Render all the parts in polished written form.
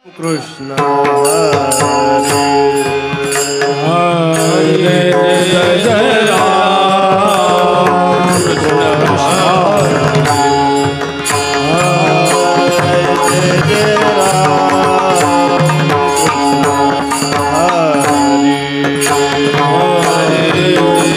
कृष्ण हरे जय जय राम कृष्ण हरे जय जय राम हरे जय जय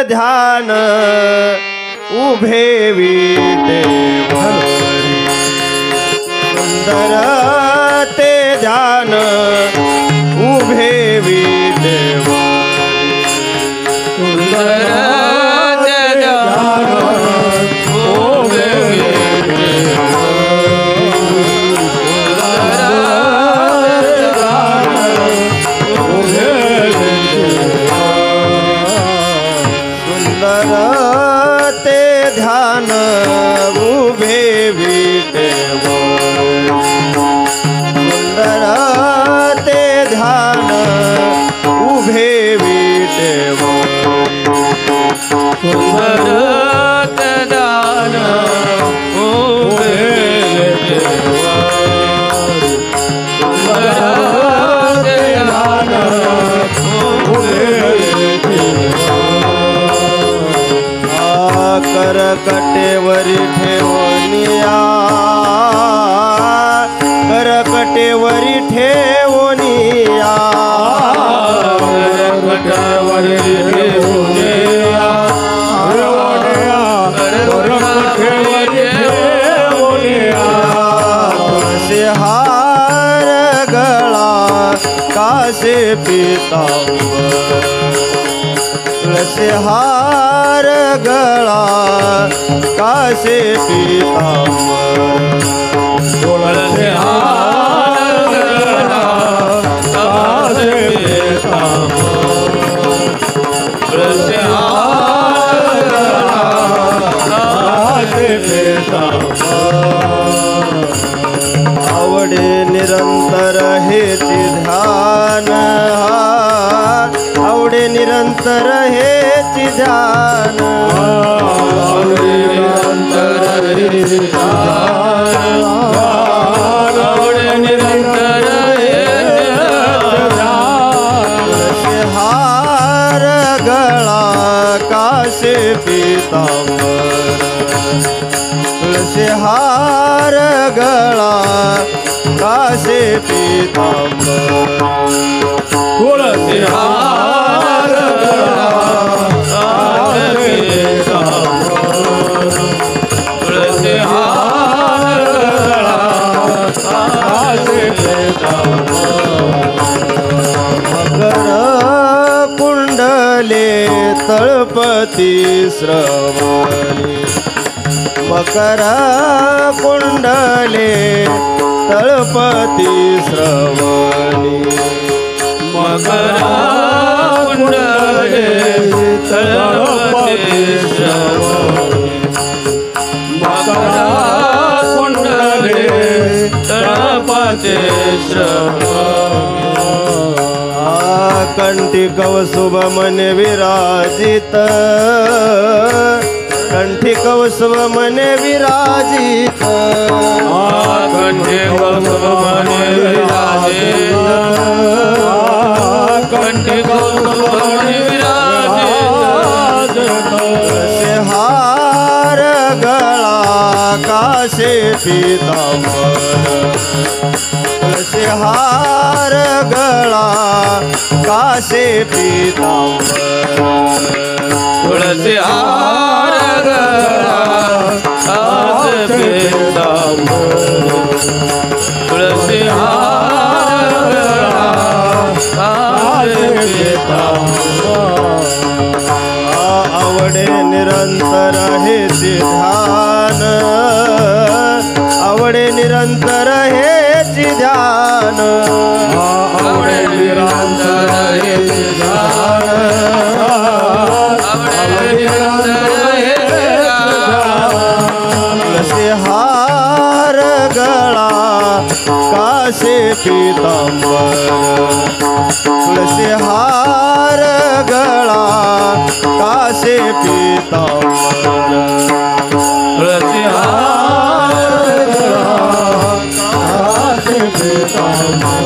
ध्यान उभे विटे सुंदर ते ध्यान उभे विटे सुंदर ते ध्यान उभे विटे ते ध्यान उभे विटेव सुंदर ते ध्यान उभे विटेव सुंदर ते ध्यान उभे विटेव सुंदर ते ध्यान उभे करकटेवरी ठेवनिया करकटेवरी ठेवनिया करकटेवरी ठेवनिया करकटेवरी ठेवनिया तुळशी हार गळा कासे पीतांबर तुळशी हार गळा कासे पीतांबर तुळशी हार गळा कासे पीतांबर तुळशी हार गळा कासे पीतांबर आवडे निरंतर हेची ध्यान आवडे निरंतर हेची ध्यान आवडे निरंतर हेची ध्यान आवडे निरंतर हेची ध्यान हार गळा कासे पीतांबर तुळशी हार गळा कासे पीतांबर तुळशी हार गळा कासे पीतांबर तुळशी हार गळा कासे पीतांबर मकर कुंडले तळपती श्रवणी मकर कुंडले तळपती श्रवणी मकर कुंडले तळपती श्रवणी मकर कुंडले तळपती श्रवणी कंठी कौस्तुभ मने विराजित कंठी कौस्तुभ मने विराजित कंठी कौस्तुभ मने विराजित कंठी कौस्तुभ मने विराजित हार गळा कासे पीतांबर तुळशी हार गळा कासे पीतांबर तुळशी हार गळा कासे पीतांबर तुळशी हार गळा कासे पीतांबर आवडे निरंतर हेची ध्यान आवडे निरंतर हेची ध्यान आवडे निरंतर हेची पीतांबर तुळसी हार गळा कासे पीतांबर तुळसी हार गळा कासे पीतांबर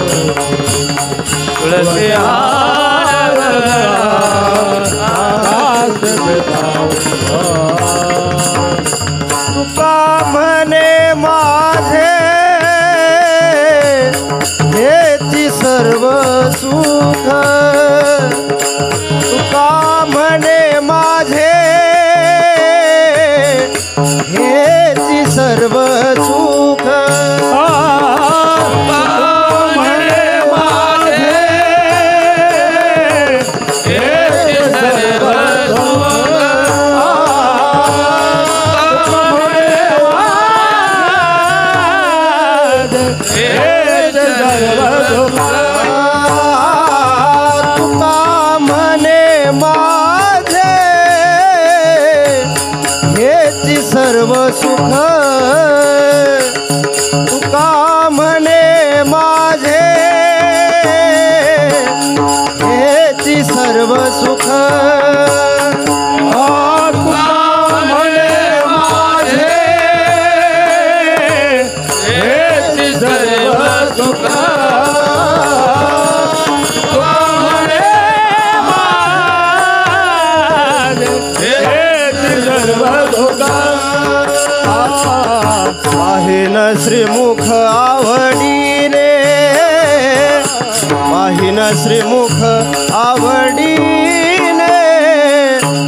तुळसी हार गळा कासे पीतांबर तुका म्हणे माझे हेची सर्व सुख तुका म्हणे माझे हेची सर्व सुख म्हणे माझे हेच सर्व सुख हेच सर्व सुख तुका म्हणे माझे हेची सर्व सुख तुका म्हणे माझे हेची सर्व सुख म्हणे माझे हेच सर्व सुख म्हणे माझे हेच सर्व सुख पाहिन श्रीमुख आवडीने पाहिन श्रीमुख आवडीने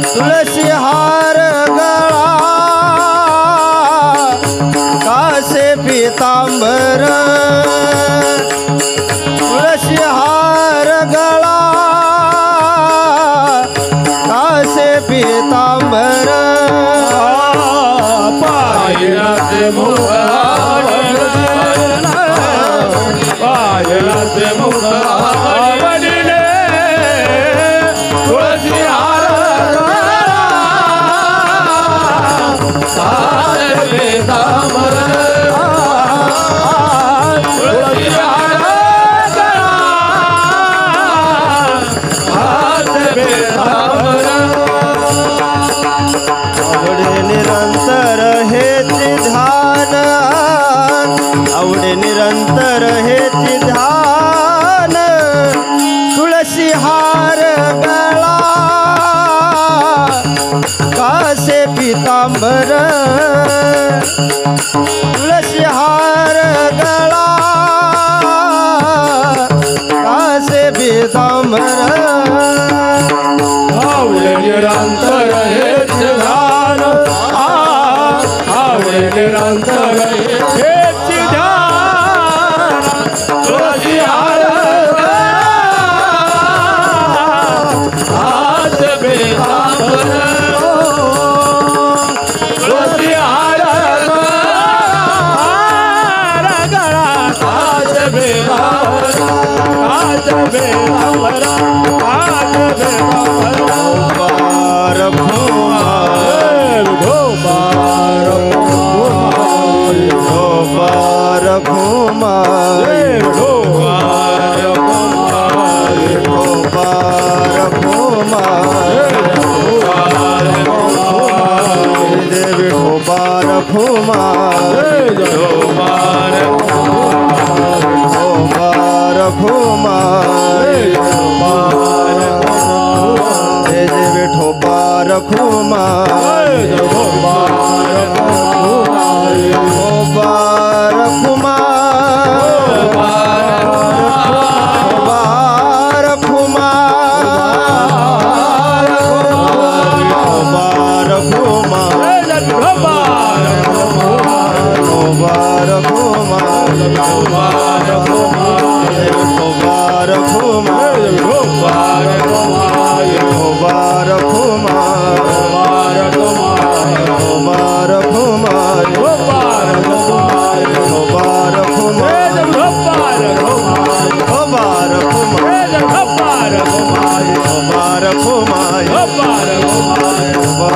तुळशी हार गळा कासे पीतांबर तुळशी हार गळा कासे पीतांबर पाहिलाचे मुख पाहिलाचे मुख आवडीने तुळसी हार कासे पीतांबर तुळसी हार कासे पीतांबर आवडे निरंतर हेची ध्यान आवडे निरंतर हेची ध्यान तुळशी हार गळा कासे पीतांबर तुळशी हार गळा कासे पीतांबर आवडे निरंतर हेच ध्यान आवडे निरंतर हेच ध्यान तुळसी हार हात बेतांबर तुळसी हार गळा हात बेतांबर हात बेतांबर हात बेतांबर गोपार भूमा गोपार गोपार भूमा गोपार गोपार भूमा देवी गोपार भूमा गोपार गोपार भूमा जय जय विठोबार भूमा गोपार भूमा गोपार भूमा गोपार भूमा गोपार भूमा गोपार भूमा गोपार गोपार भूमा गोपार भूमा गोपार भूमा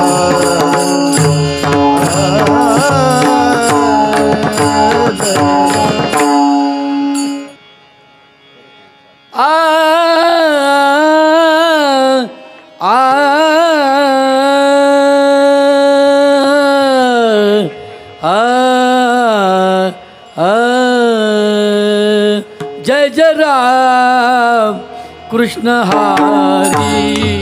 जय जय राम कृष्ण हरी